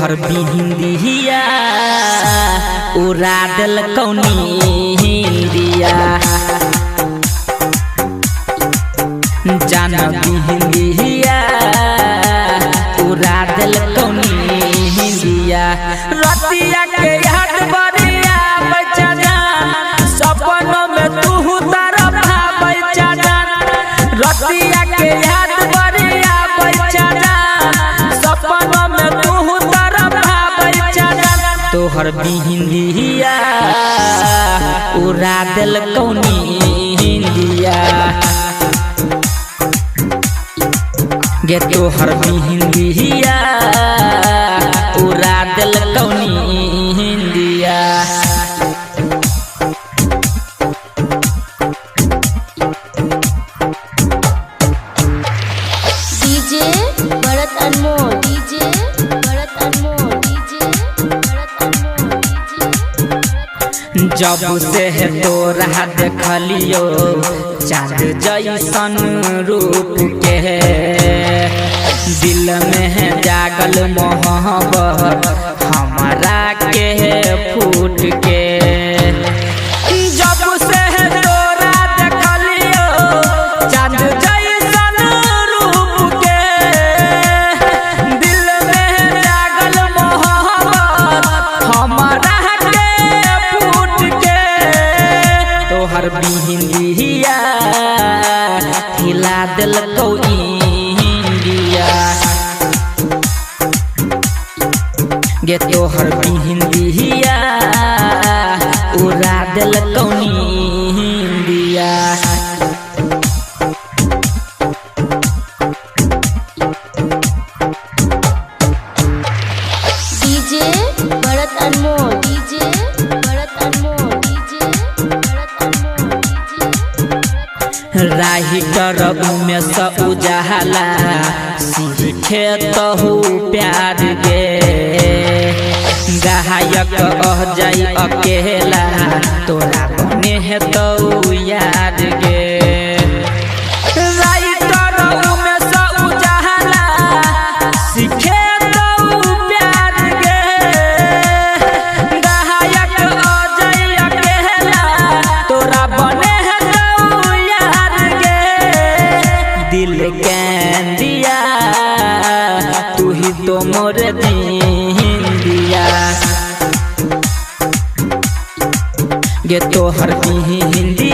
तोहर बिहिंदिया उड़ा दिल कौनी हिंदिया जाना बिहिंदिया उड़ा दिल कौनी हिंदिया रतिया के याद बरिया बचा जान सपनों में तू तरफ बचा जान रतिया के याद बरिया बचा जान सपनों में तू तरफ बचा जान तोहर बिहिंदिया उड़ा दिल कौनी हिंदिया गे तोहर बिहिंदिया उड़ा दिल कौनी हिंदिया डीजे भरत अनमोल डीजे भरत अनमोल डीजे भरत अनमोल डीजे जब से है तोरा देखलियो चाँद जैसन रूप के दिल में है जागल मोहब्बत हमारा के फूट के जब से है तोरा देखलियो चाँद जैसन रूप के दिल में है जागल मोहब्बत हमारा के फूट के तोहर बिहिंदिया हिला दिल कौनी हिंदिया गे तोहर बिहिंदिया उड़ा दिल कौनी हिंदिया डीजे भरत अनमोल डीजे भरत अनमोल डीजे भरत अनमोल डीजे राहिटर में स उजाला सीखे तहु प्यार गे गायक जाई अकेला तोरा बने है तो याद गे राइटर में स उजाला सीखे तहु प्यार गे गायक जाई अकेला तोरा बने है तो याद गे दिल कैंदिया तू ही तो मोर हिंदिया गे तोहर हिंदी